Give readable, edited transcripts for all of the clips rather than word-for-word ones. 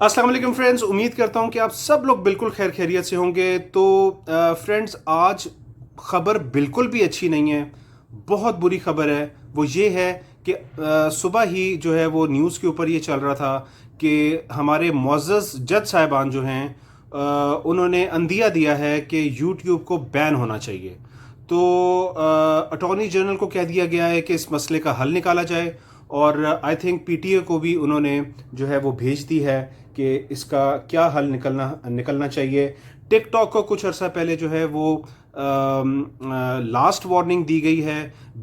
अस्सलाम वालेकुम फ्रेंड्स, उम्मीद करता हूँ कि आप सब लोग बिल्कुल खैर खैरियत से होंगे। तो फ्रेंड्स, आज ख़बर बिल्कुल भी अच्छी नहीं है, बहुत बुरी खबर है। वो ये है कि सुबह ही जो है वो न्यूज़ के ऊपर ये चल रहा था कि हमारे मुअज़्ज़ज़ जज साहिबान जो हैं उन्होंने अंदिया दिया है कि यूट्यूब को बैन होना चाहिए। तो अटॉर्नी जनरल को कह दिया गया है कि इस मसले का हल निकाला जाए, और आई थिंक पीटीए को भी उन्होंने जो है वो भेज दी है कि इसका क्या हल निकलना निकलना चाहिए। टिकटॉक को कुछ अर्सा पहले जो है वो लास्ट वार्निंग दी गई है।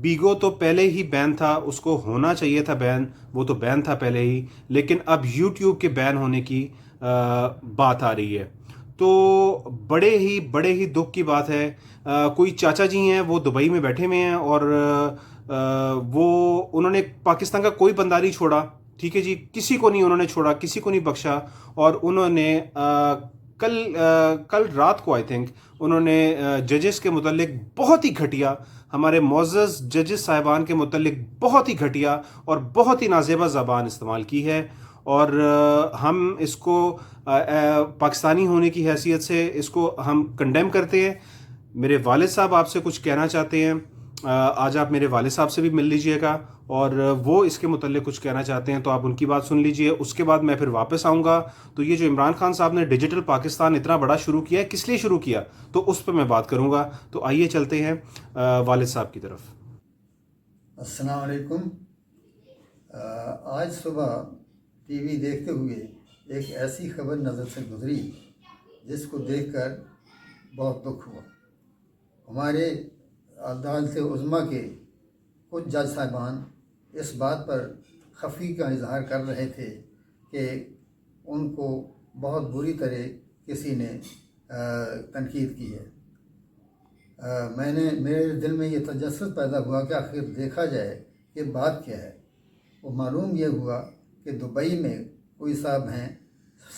बीगो तो पहले ही बैन था, उसको होना चाहिए था बैन, वो तो बैन था पहले ही, लेकिन अब यूट्यूब के बैन होने की बात आ रही है। तो बड़े ही दुख की बात है। कोई चाचा जी हैं, वो दुबई में बैठे हुए हैं, और वो उन्होंने पाकिस्तान का कोई बंदा नहीं छोड़ा। ठीक है जी, किसी को नहीं उन्होंने छोड़ा, किसी को नहीं बख्शा। और उन्होंने कल रात को आई थिंक उन्होंने जजेस के मुतल्लिक बहुत ही घटिया, हमारे मुअज़्ज़ज़ जजेस साहिबान के मुतल्लिक बहुत ही घटिया और बहुत ही नाजेबा ज़बान इस्तेमाल की है। और हम इसको पाकिस्तानी होने की हैसियत से इसको हम कंडेम करते हैं। मेरे वालिद साहब आपसे कुछ कहना चाहते हैं। आज आप मेरे वालिद साहब से भी मिल लीजिएगा, और वो इसके मुतल्लिक कुछ कहना चाहते हैं, तो आप उनकी बात सुन लीजिए। उसके बाद मैं फिर वापस आऊँगा। तो ये जो इमरान खान साहब ने डिजिटल पाकिस्तान इतना बड़ा शुरू किया है, किस लिए शुरू किया, तो उस पर मैं बात करूँगा। तो आइए चलते हैं वालिद साहब की तरफ। अस्सलाम वालेकुम। आज सुबह टीवी देखते हुए एक ऐसी खबर नज़र से गुजरी जिसको देखकर बहुत दुख हुआ। हमारे अदालत उज़्मा के कुछ जज साहिबान इस बात पर खफी का इजहार कर रहे थे कि उनको बहुत बुरी तरह किसी ने तनकीद की है। मेरे दिल में ये तजस्सुस पैदा हुआ कि आखिर देखा जाए कि बात क्या है। वो मालूम ये हुआ कि दुबई में कोई साहब हैं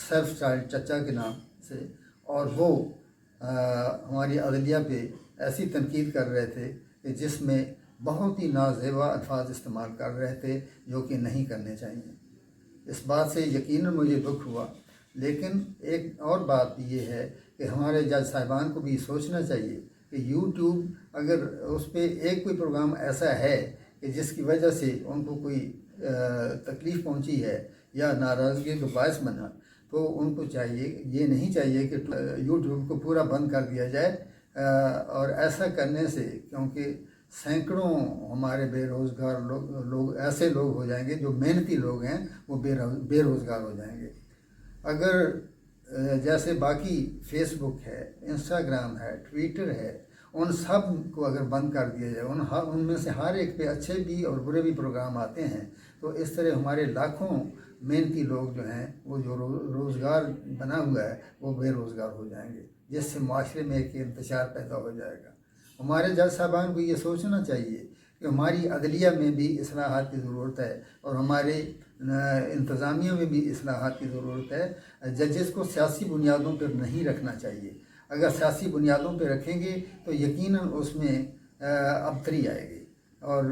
सेल्फ चाइल्ड चचा के नाम से, और वो हमारी अदलिया पे ऐसी तनकीद कर रहे थे कि जिसमें बहुत ही नाजेबा अल्फाज इस्तेमाल कर रहे थे जो कि नहीं करने चाहिए। इस बात से यकीनन मुझे दुख हुआ। लेकिन एक और बात ये है कि हमारे जज साहिबान को भी सोचना चाहिए कि यूट्यूब अगर उस पर एक कोई प्रोग्राम ऐसा है कि जिसकी वजह से उनको कोई तकलीफ़ पहुंची है या नाराज़गी का बायस बना, तो उनको चाहिए, ये नहीं चाहिए कि यूट्यूब को पूरा बंद कर दिया जाए। और ऐसा करने से क्योंकि सैकड़ों हमारे बेरोज़गार लोग ऐसे लोग हो जाएंगे, जो मेहनती लोग हैं वो बेरोज़गार हो जाएंगे। अगर जैसे बाकी फेसबुक है, इंस्टाग्राम है, ट्विटर है, उन सब को अगर बंद कर दिया जाए, उनमें से हर एक पे अच्छे भी और बुरे भी प्रोग्राम आते हैं, तो इस तरह हमारे लाखों मेहनती लोग जो हैं वो जो रोज़गार बना हुआ है वो बेरोज़गार हो जाएंगे, जिससे माशरे में एक इंतशार पैदा हो जाएगा। हमारे जज साहबान को ये सोचना चाहिए कि हमारी अदलिया में भी इस्लाहात की ज़रूरत है और हमारे इंतज़ामिया में भी इस्लाहात की ज़रूरत है। जजेस को सियासी बुनियादों पर नहीं रखना चाहिए। अगर सियासी बुनियादों पर रखेंगे तो यकीनन उसमें अबतरी आएगी। और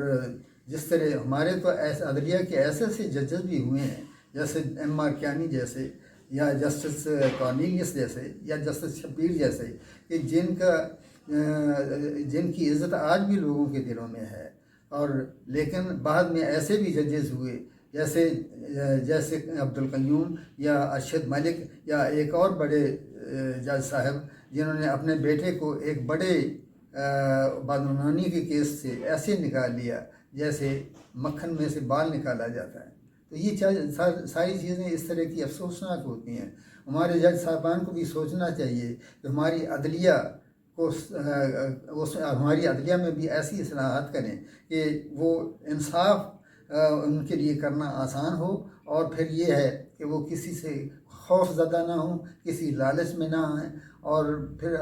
जिस तरह हमारे तो ऐसे अदलिया के ऐसे ऐसे जजेस भी हुए हैं, जैसे M.R. कियानी जैसे, या जस्टिस कॉर्नेलियस जैसे, या जस्टिस शब्बीर जैसे, कि जिनकी इज़्ज़त आज भी लोगों के दिलों में है। और लेकिन बाद में ऐसे भी जजेस हुए जैसे अब्दुल क़य्यूम या अरशद मलिक या एक और बड़े जज साहब, जिन्होंने अपने बेटे को एक बड़े बदनामी के केस से ऐसे निकाल लिया जैसे मक्खन में से बाल निकाला जाता है। तो ये सारी चीज़ें इस तरह की अफसोसनाक होती हैं। हमारे जज साहबान को भी सोचना चाहिए कि हमारी अदलिया हमारी अदलिया में भी ऐसी इस्लाहात करें कि वो इंसाफ उनके लिए करना आसान हो, और फिर ये है कि वो किसी से खौफ ज़दा ना हो, किसी लालच में ना आए, और फिर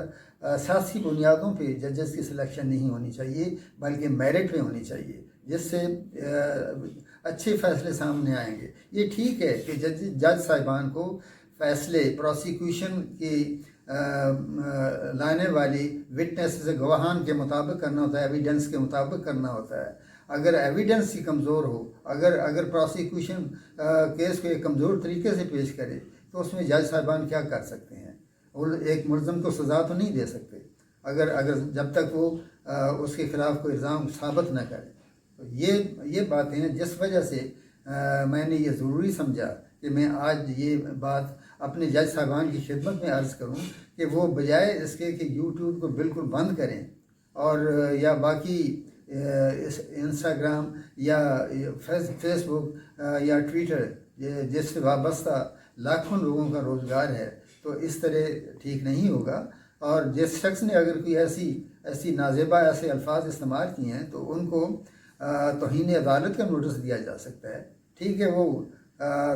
सियासी बुनियादों पे जजेस की सिलेक्शन नहीं होनी चाहिए बल्कि मेरिट पे होनी चाहिए, जिससे अच्छे फैसले सामने आएंगे। ये ठीक है कि जज साहिबान को फैसले प्रोसिक्यूशन की लाने वाली विटनेस गवाहान के मुताबिक करना होता है, एविडेंस के मुताबिक करना होता है। अगर एविडेंस ही कमज़ोर हो, अगर प्रोसिक्यूशन केस को एक कमज़ोर तरीके से पेश करे, तो उसमें जज साहिबान क्या कर सकते हैं? और एक मुलज़म को सज़ा तो नहीं दे सकते अगर अगर जब तक वो उसके ख़िलाफ़ कोई इल्ज़ाम साबित न करे। तो ये बातें हैं जिस वजह से मैंने ये ज़रूरी समझा कि मैं आज ये बात अपने जज साहिबान की खिदमत में अर्ज़ करूं कि वो बजाय इसके कि यूट्यूब को बिल्कुल बंद करें और या बाकी इंस्टाग्राम या फेसबुक या ट्विटर जिससे वाबस्ता लाखों लोगों का रोज़गार है, तो इस तरह ठीक नहीं होगा। और जिस शख्स ने अगर कोई ऐसी नाजेबा ऐसे अल्फाज इस्तेमाल किए हैं तो उनको तौहीन अदालत का नोटिस दिया जा सकता है। ठीक है, वो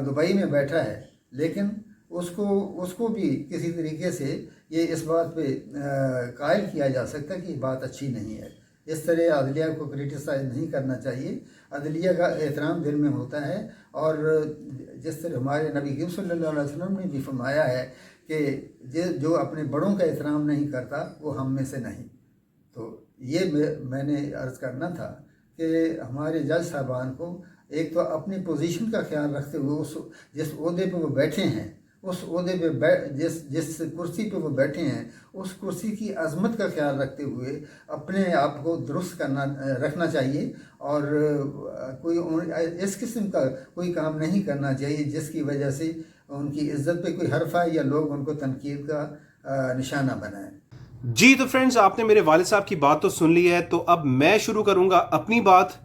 दुबई में बैठा है, लेकिन उसको भी किसी तरीके से ये इस बात पे कायल किया जा सकता है कि बात अच्छी नहीं है। इस तरह अदलिया को क्रिटिसाइज नहीं करना चाहिए। अदलिया का एहतराम दिल में होता है, और जिस तरह हमारे नबी करीम सल्लल्लाहु अलैहि वसल्लम ने भी फरमाया है कि जो अपने बड़ों का एहतराम नहीं करता वो हम में से नहीं। तो ये मैंने अर्ज़ करना था कि हमारे जज साहबान को एक तो अपनी पोजीशन का ख्याल रखते हुए जिस ओहदे पे वो बैठे हैं, उस ओहदे पे जिस कुर्सी पे वो बैठे हैं, उस कुर्सी की अजमत का ख्याल रखते हुए अपने आप को दुरुस्त रखना चाहिए, और इस किस्म का कोई काम नहीं करना चाहिए जिसकी वजह से उनकी इज्जत पे कोई हर्फ आए या लोग उनको तनकीद का निशाना बनाएं। जी तो फ्रेंड्स, आपने मेरे वालिद साहब की बात तो सुन ली है, तो अब मैं शुरू करूंगा अपनी बात।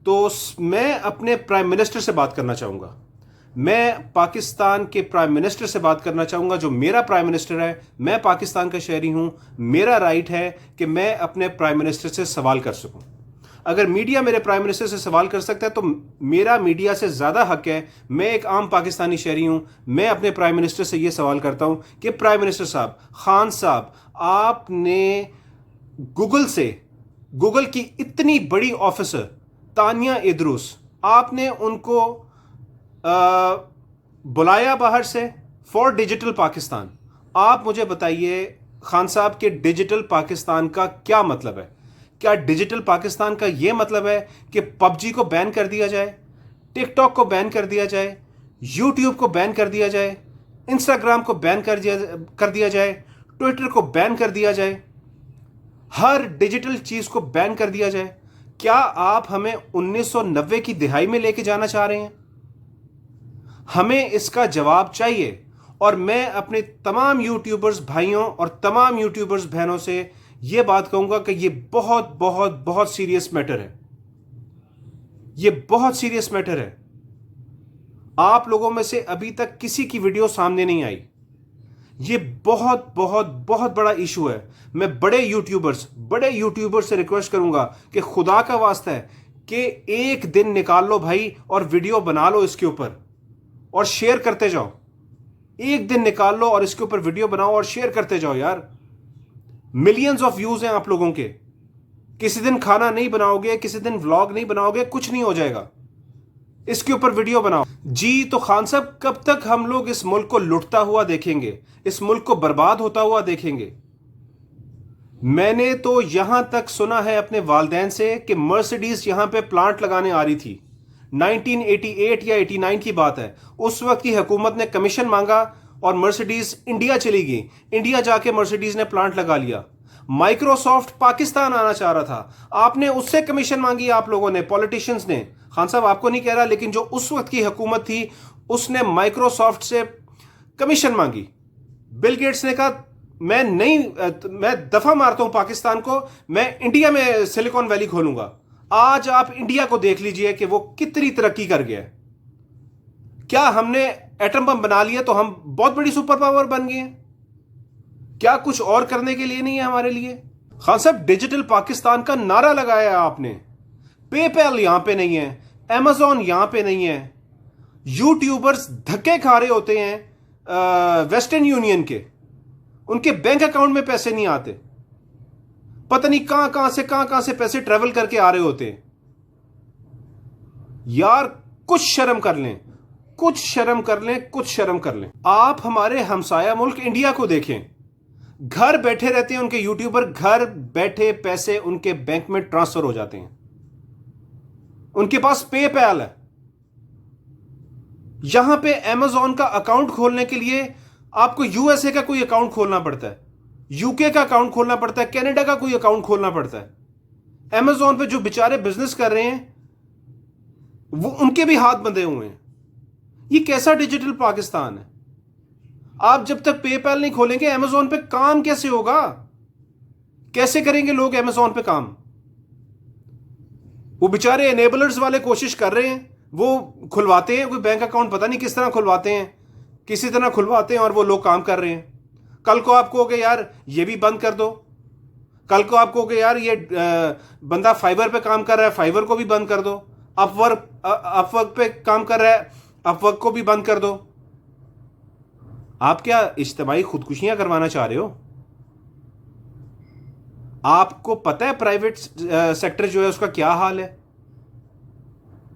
तो मैं अपने प्राइम मिनिस्टर से बात करना चाहूँगा। मैं पाकिस्तान के प्राइम मिनिस्टर से बात करना चाहूँगा, जो मेरा प्राइम मिनिस्टर है। मैं पाकिस्तान का शहरी हूँ, मेरा राइट है कि मैं अपने प्राइम मिनिस्टर से सवाल कर सकूँ। अगर मीडिया मेरे प्राइम मिनिस्टर से सवाल कर सकता है तो मेरा मीडिया से ज़्यादा हक है। मैं एक आम पाकिस्तानी शहरी हूँ, मैं अपने प्राइम मिनिस्टर से ये सवाल करता हूँ कि प्राइम मिनिस्टर साहब, खान साहब, आपने गूगल की इतनी बड़ी ऑफिसर तानिया इद्रूस, आपने उनको बुलाया बाहर से फॉर डिजिटल पाकिस्तान। आप मुझे बताइए खान साहब के डिजिटल पाकिस्तान का क्या मतलब है? क्या डिजिटल पाकिस्तान का यह मतलब है कि पबजी को बैन कर दिया जाए, टिकटॉक को बैन कर दिया जाए, यूट्यूब को बैन कर दिया जाए, इंस्टाग्राम को बैन कर दिया जाए, ट्विटर को बैन कर दिया जाए, हर डिजिटल चीज को बैन कर दिया जाए? क्या आप हमें 1990 की दिहाई में लेके जाना चाह रहे हैं? हमें इसका जवाब चाहिए। और मैं अपने तमाम यूट्यूबर्स भाइयों और तमाम यूट्यूबर्स बहनों से यह बात कहूंगा कि यह बहुत बहुत बहुत सीरियस मैटर है। यह बहुत सीरियस मैटर है। आप लोगों में से अभी तक किसी की वीडियो सामने नहीं आई। यह बहुत बहुत बहुत बड़ा इशू है। मैं बड़े यूट्यूबर्स से रिक्वेस्ट करूंगा कि खुदा का वास्ता है कि एक दिन निकाल लो भाई और वीडियो बना लो इसके ऊपर और शेयर करते जाओ। एक दिन निकाल लो और इसके ऊपर वीडियो बनाओ और शेयर करते जाओ यार। मिलियंस ऑफ व्यूज हैं आप लोगों के। किसी दिन खाना नहीं बनाओगे, किसी दिन व्लॉग नहीं बनाओगे, कुछ नहीं हो जाएगा। इसके ऊपर वीडियो बनाओ। जी तो खान साहब, कब तक हम लोग इस मुल्क को लुटता हुआ देखेंगे, इस मुल्क को बर्बाद होता हुआ देखेंगे? मैंने तो यहां तक सुना है अपने वालदैन से कि मर्सिडीज यहां पे प्लांट लगाने आ रही थी। 1988 या 89 की बात है। उस वक्त की हुकूमत ने कमीशन मांगा और मर्सिडीज इंडिया चली गई। इंडिया जाके मर्सिडीज ने प्लांट लगा लिया। माइक्रोसॉफ्ट पाकिस्तान आना चाह रहा था, आपने उससे कमीशन मांगी, आप लोगों ने, पॉलिटिशियंस ने। खान साहब आपको नहीं कह रहा, लेकिन जो उस वक्त की हुकूमत थी उसने माइक्रोसॉफ्ट से कमीशन मांगी। बिल गेट्स ने कहा मैं दफा मारता हूं पाकिस्तान को, मैं इंडिया में सिलिकॉन वैली खोलूंगा। आज आप इंडिया को देख लीजिए कि वो कितनी तरक्की कर गया है। क्या हमने एटम बम बना लिया तो हम बहुत बड़ी सुपर पावर बन गए हैं? क्या कुछ और करने के लिए नहीं है हमारे लिए? खान साहब, डिजिटल पाकिस्तान का नारा लगाया आपने, पेपैल यहां पे नहीं है, अमेजॉन यहां पे नहीं है। यूट्यूबर्स धक्के खा रहे होते हैं वेस्टर्न यूनियन के, उनके बैंक अकाउंट में पैसे नहीं आते, पता नहीं कहां से पैसे ट्रेवल करके आ रहे होते हैं। यार कुछ शर्म कर लें, कुछ शर्म कर लें, कुछ शर्म कर लें। आप हमारे हमसाया मुल्क इंडिया को देखें, घर बैठे रहते हैं उनके यूट्यूबर, घर बैठे पैसे उनके बैंक में ट्रांसफर हो जाते हैं, उनके पास पेपैल है। यहां पे अमेजॉन का अकाउंट खोलने के लिए आपको यूएसए का कोई अकाउंट खोलना पड़ता है, यूके का अकाउंट खोलना पड़ता है, कनाडा का कोई अकाउंट खोलना पड़ता है। अमेजॉन पे जो बेचारे बिजनेस कर रहे हैं वो उनके भी हाथ बंधे हुए हैं। ये कैसा डिजिटल पाकिस्तान है? आप जब तक पेपैल नहीं खोलेंगे अमेजॉन पे काम कैसे होगा? कैसे करेंगे लोग अमेजॉन पे काम? वो बेचारे एनेबलर्स वाले कोशिश कर रहे हैं, वो खुलवाते हैं कोई बैंक अकाउंट, पता नहीं किस तरह खुलवाते हैं, किसी तरह खुलवाते हैं और वो लोग काम कर रहे हैं। कल को आप कहोगे यार ये भी बंद कर दो, कल को आप कहोगे यार ये बंदा फाइबर पे काम कर रहा है, फाइबर को भी बंद कर दो, अपवर्क पे काम कर रहा है, अपवर्क को भी बंद कर दो। आप क्या इज्तिमाई खुदकुशियां करवाना चाह रहे हो? आपको पता है प्राइवेट सेक्टर जो है उसका क्या हाल है?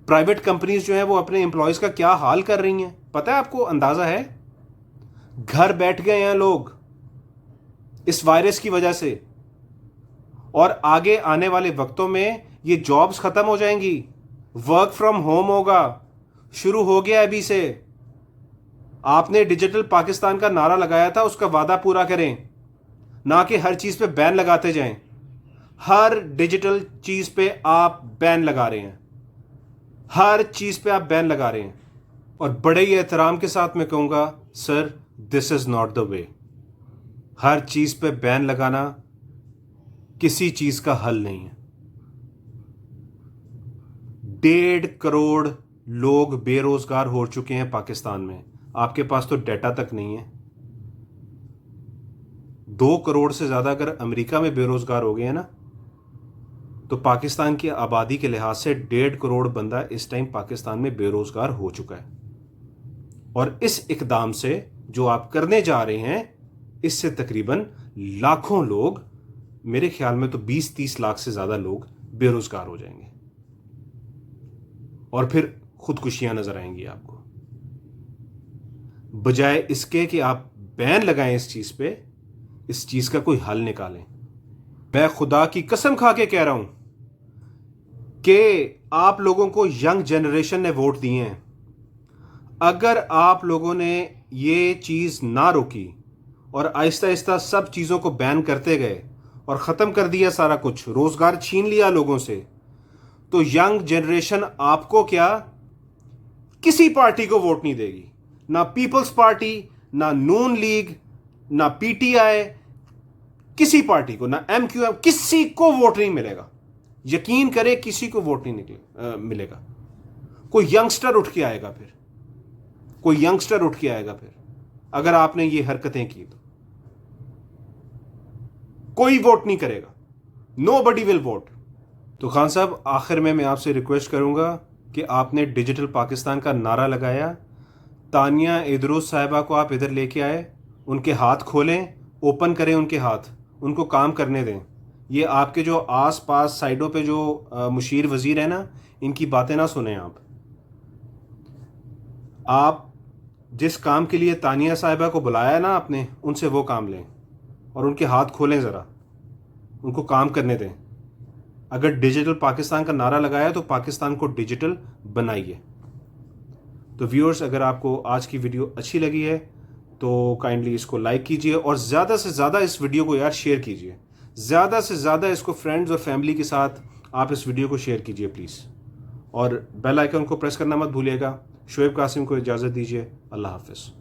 प्राइवेट कंपनीज जो है वो अपने एम्प्लॉयज का क्या हाल कर रही हैं? पता है आपको? अंदाजा है? घर बैठ गए हैं लोग इस वायरस की वजह से, और आगे आने वाले वक्तों में ये जॉब्स खत्म हो जाएंगी, वर्क फ्रॉम होम होगा, शुरू हो गया अभी से। आपने डिजिटल पाकिस्तान का नारा लगाया था, उसका वादा पूरा करें, ना कि हर चीज पे बैन लगाते जाएं। हर डिजिटल चीज पे आप बैन लगा रहे हैं, हर चीज पे आप बैन लगा रहे हैं। और बड़े ही एहतराम के साथ मैं कहूंगा sir, this is not the way. हर चीज पे बैन लगाना किसी चीज का हल नहीं है। 1.5 करोड़ लोग बेरोजगार हो चुके हैं पाकिस्तान में। आपके पास तो डेटा तक नहीं है। 2 करोड़ से ज्यादा अगर अमेरिका में बेरोजगार हो गए हैं ना, तो पाकिस्तान की आबादी के लिहाज से 1.5 करोड़ बंदा इस टाइम पाकिस्तान में बेरोजगार हो चुका है। और इस इकदाम से जो आप करने जा रहे हैं, इससे तकरीबन लाखों लोग, मेरे ख्याल में तो 20-30 लाख से ज्यादा लोग बेरोजगार हो जाएंगे और फिर खुदकुशियां नजर आएंगी आपको। बजाय इसके कि आप बैन लगाएं इस चीज पे, इस चीज का कोई हल निकालें। मैं खुदा की कसम खा के कह रहा हूं कि आप लोगों को यंग जनरेशन ने वोट दिए हैं। अगर आप लोगों ने ये चीज ना रोकी और आहिस्ता आहिस्ता सब चीजों को बैन करते गए और खत्म कर दिया सारा कुछ, रोजगार छीन लिया लोगों से, तो यंग जनरेशन आपको क्या, किसी पार्टी को वोट नहीं देगी। ना पीपल्स पार्टी, ना नून लीग, ना पीटीआई, किसी पार्टी को, ना एमक्यूएम, किसी को वोट नहीं मिलेगा। यकीन करें, किसी को वोट नहीं मिलेगा। कोई यंगस्टर उठ के आएगा फिर, कोई यंगस्टर उठ के आएगा फिर, अगर आपने ये हरकतें की तो कोई वोट नहीं करेगा। Nobody will vote. तो खान साहब, आखिर में मैं आपसे रिक्वेस्ट करूंगा कि आपने डिजिटल पाकिस्तान का नारा लगाया, तानिया इदरूस साहिबा को आप इधर लेके आए, उनके हाथ खोलें, ओपन करें उनके हाथ, उनको काम करने दें। ये आपके जो आस पास साइडों पे जो मुशीर वजीर है ना, इनकी बातें ना सुने आप जिस काम के लिए तानिया साहिबा को बुलाया ना आपने, उनसे वो काम लें और उनके हाथ खोलें, ज़रा उनको काम करने दें। अगर डिजिटल पाकिस्तान का नारा लगाया तो पाकिस्तान को डिजिटल बनाइए। तो व्यूअर्स, अगर आपको आज की वीडियो अच्छी लगी है तो काइंडली इसको लाइक कीजिए और ज़्यादा से ज़्यादा इस वीडियो को यार शेयर कीजिए। ज़्यादा से ज़्यादा इसको फ्रेंड्स और फैमिली के साथ आप इस वीडियो को शेयर कीजिए प्लीज़। और बेल आइकन को प्रेस करना मत भूलिएगा। शोएब कासिम को इजाज़त दीजिए। अल्लाह हाफिज़।